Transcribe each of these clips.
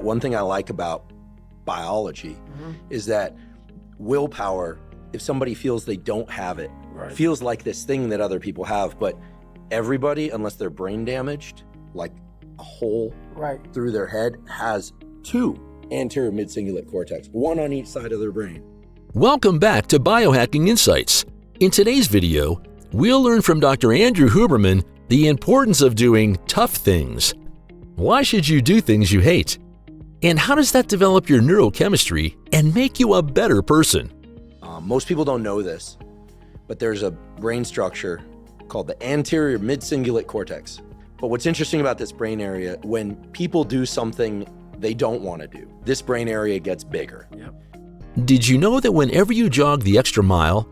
One thing I like about biology is that willpower, if somebody feels they don't have it, feels like this thing that other people have, but everybody, unless they're brain damaged, like a hole through their head, has two anterior mid-singulate cortex, one on each side of their brain. Welcome back to Biohacking Insights. In today's video, we'll learn from Dr. Andrew Huberman the importance of doing tough things. Why should you do things you hate? And how does that develop your neurochemistry and make you a better person? Most people don't know this, but there's a brain structure called the anterior mid-singulate cortex. But what's interesting about this brain area, when people do something they don't want to do, this brain area gets bigger. Did you know that whenever you jog the extra mile,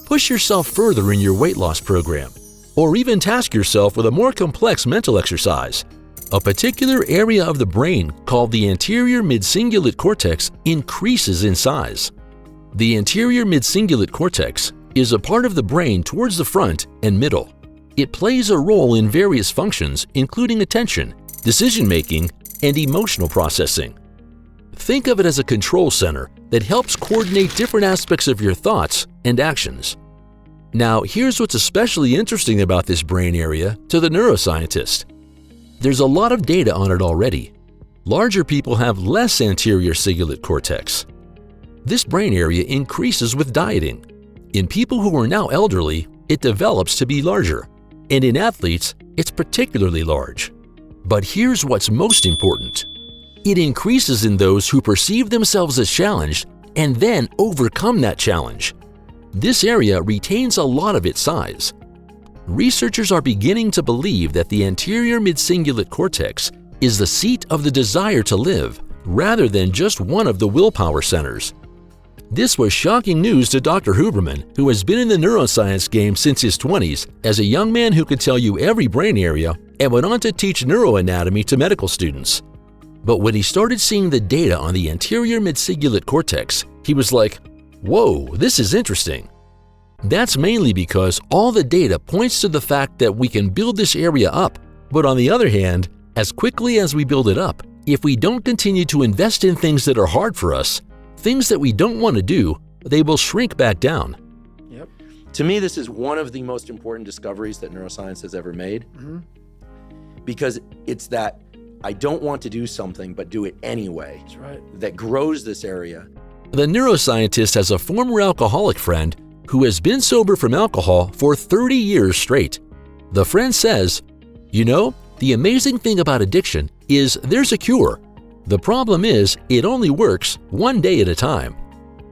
push yourself further in your weight loss program, or even task yourself with a more complex mental exercise, a particular area of the brain called the anterior mid-singulate cortex increases in size? The anterior mid-singulate cortex is a part of the brain towards the front and middle. It plays a role in various functions, including attention, decision-making, and emotional processing. Think of it as a control center that helps coordinate different aspects of your thoughts and actions. Now, here's what's especially interesting about this brain area to the neuroscientist. There's a lot of data on it already. Larger people have less anterior cingulate cortex. This brain area increases with dieting. In people who are now elderly, it develops to be larger, and in athletes, it's particularly large. But here's what's most important. It increases in those who perceive themselves as challenged and then overcome that challenge. This area retains a lot of its size. Researchers are beginning to believe that the anterior mid-cingulate cortex is the seat of the desire to live, rather than just one of the willpower centers. This was shocking news to Dr. Huberman, who has been in the neuroscience game since his 20s as a young man who could tell you every brain area and went on to teach neuroanatomy to medical students. But when he started seeing the data on the anterior mid-cingulate cortex, he was like, "Whoa, this is interesting." That's mainly because all the data points to the fact that we can build this area up, but on the other hand, as quickly as we build it up, if we don't continue to invest in things that are hard for us, things that we don't want to do, they will shrink back down. To me, this is one of the most important discoveries that neuroscience has ever made, because it's that I don't want to do something, but do it anyway, that grows this area. The neuroscientist has a former alcoholic friend who has been sober from alcohol for 30 years straight. The friend says, "You know, the amazing thing about addiction is there's a cure. The problem is it only works one day at a time."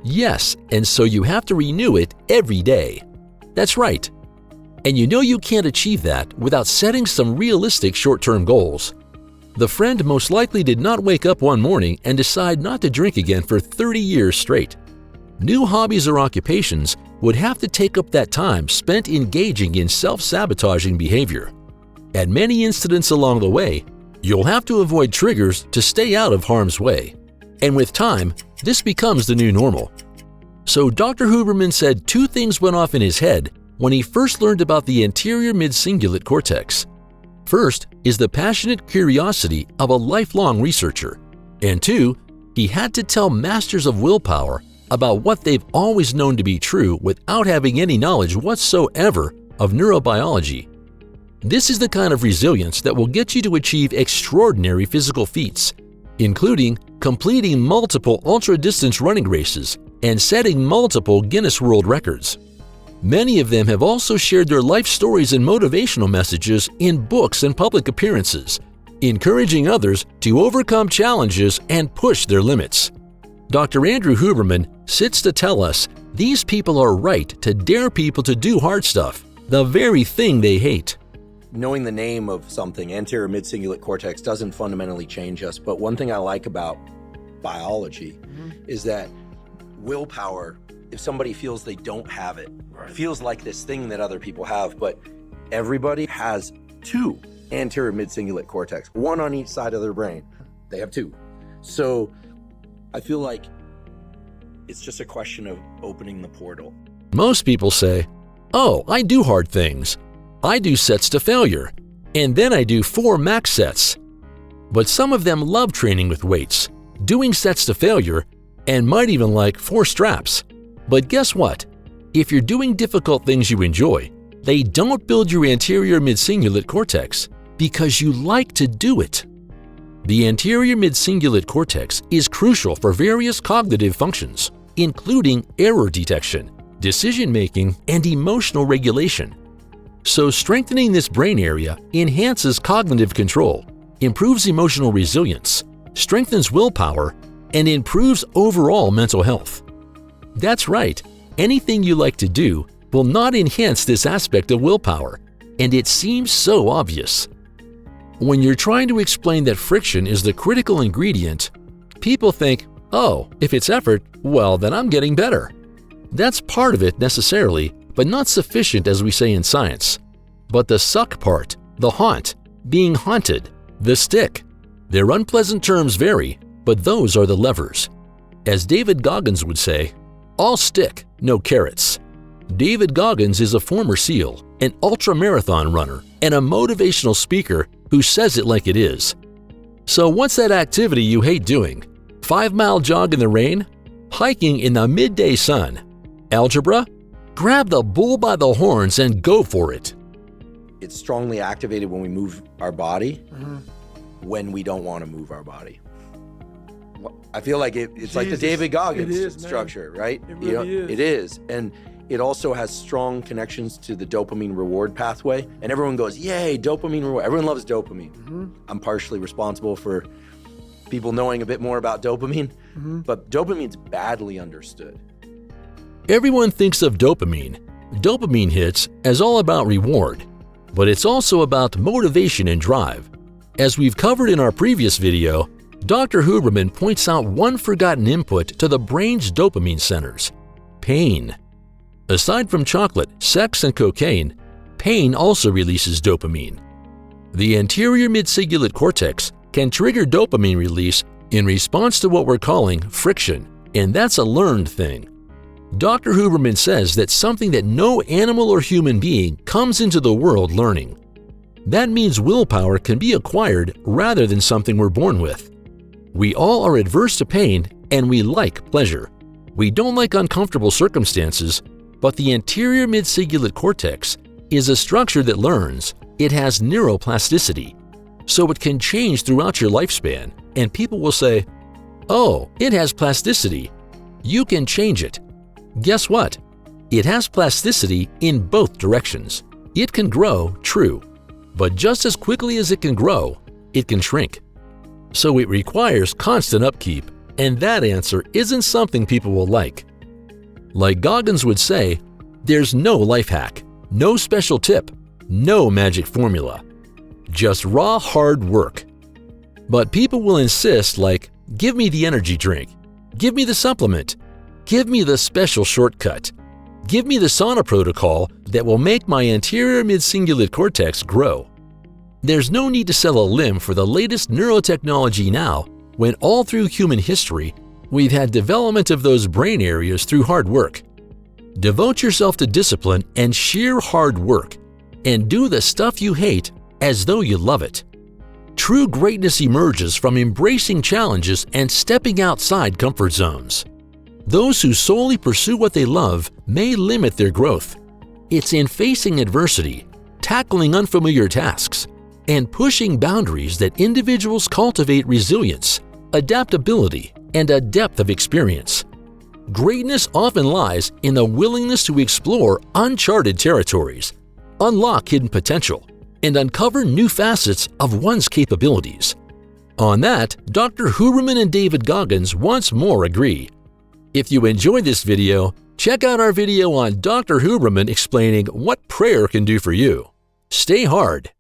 Yes, and so you have to renew it every day. That's right. And you know you can't achieve that without setting some realistic short-term goals. The friend most likely did not wake up one morning and decide not to drink again for 30 years straight. New hobbies or occupations would have to take up that time spent engaging in self-sabotaging behavior. At many incidents along the way, you'll have to avoid triggers to stay out of harm's way. And with time, this becomes the new normal. So Dr. Huberman said two things went off in his head when he first learned about the anterior mid-cingulate cortex. First is the passionate curiosity of a lifelong researcher. And two, he had to tell masters of willpower about what they've always known to be true without having any knowledge whatsoever of neurobiology. This is the kind of resilience that will get you to achieve extraordinary physical feats, including completing multiple ultra-distance running races and setting multiple Guinness World Records. Many of them have also shared their life stories and motivational messages in books and public appearances, encouraging others to overcome challenges and push their limits. Dr. Andrew Huberman sits to tell us these people are right to dare people to do hard stuff, the very thing they hate. Knowing the name of something, anterior mid-cingulate cortex, doesn't fundamentally change us. But one thing I like about biology is that willpower, if somebody feels they don't have it, feels like this thing that other people have, but everybody has two anterior mid-cingulate cortex, one on each side of their brain. They have two. So I feel like it's just a question of opening the portal. Most people say, "Oh, I do hard things. I do sets to failure, and then I do 4 max sets." But some of them love training with weights, doing sets to failure, and might even like 4 straps. But guess what? If you're doing difficult things you enjoy, they don't build your anterior mid-cingulate cortex because you like to do it. The anterior mid-cingulate cortex is crucial for various cognitive functions, including error detection, decision-making, and emotional regulation. So strengthening this brain area enhances cognitive control, improves emotional resilience, strengthens willpower, and improves overall mental health. That's right, anything you like to do will not enhance this aspect of willpower, and it seems so obvious. When you're trying to explain that friction is the critical ingredient, people think, oh, if it's effort, well, then I'm getting better. That's part of it necessarily, but not sufficient as we say in science. But the suck part, the haunt, being haunted, the stick, their unpleasant terms vary, but those are the levers. As David Goggins would say, all stick, no carrots. David Goggins is a former SEAL, an ultra-marathon runner, and a motivational speaker who says it like it is. So what's that activity you hate doing? 5-mile jog in the rain? Hiking in the midday sun? Algebra? Grab the bull by the horns and go for it. It's strongly activated when we move our body, when we don't want to move our body. I feel like it's like the David Goggins structure, right? It really is. It is. And it also has strong connections to the dopamine reward pathway. And everyone goes, yay, dopamine reward. Everyone loves dopamine. I'm partially responsible for people knowing a bit more about dopamine, but dopamine's badly understood. Everyone thinks of dopamine hits, as all about reward, but it's also about motivation and drive. As we've covered in our previous video, Dr. Huberman points out one forgotten input to the brain's dopamine centers: pain. Aside from chocolate, sex, and cocaine, pain also releases dopamine. The anterior mid-cingulate cortex can trigger dopamine release in response to what we're calling friction, and that's a learned thing. Dr. Huberman says that's something that no animal or human being comes into the world learning. That means willpower can be acquired rather than something we're born with. We all are adverse to pain and we like pleasure. We don't like uncomfortable circumstances, but the anterior mid-cingulate cortex is a structure that learns. It has neuroplasticity, so it can change throughout your lifespan, and people will say, oh, it has plasticity. You can change it. Guess what? It has plasticity in both directions. It can grow, true, but just as quickly as it can grow, it can shrink. So it requires constant upkeep, and that answer isn't something people will like. Like Goggins would say, there's no life hack, no special tip, no magic formula. Just raw hard work. But people will insist like, give me the energy drink, give me the supplement, give me the special shortcut, give me the sauna protocol that will make my anterior mid-cingulate cortex grow. There's no need to sell a limb for the latest neurotechnology now, when all through human history, we've had development of those brain areas through hard work. Devote yourself to discipline and sheer hard work, and do the stuff you hate as though you love it. True greatness emerges from embracing challenges and stepping outside comfort zones. Those who solely pursue what they love may limit their growth. It's in facing adversity, tackling unfamiliar tasks, and pushing boundaries that individuals cultivate resilience, adaptability, and a depth of experience. Greatness often lies in the willingness to explore uncharted territories, unlock hidden potential, and uncover new facets of one's capabilities. On that, Dr. Huberman and David Goggins once more agree. If you enjoyed this video, check out our video on Dr. Huberman explaining what prayer can do for you. Stay hard.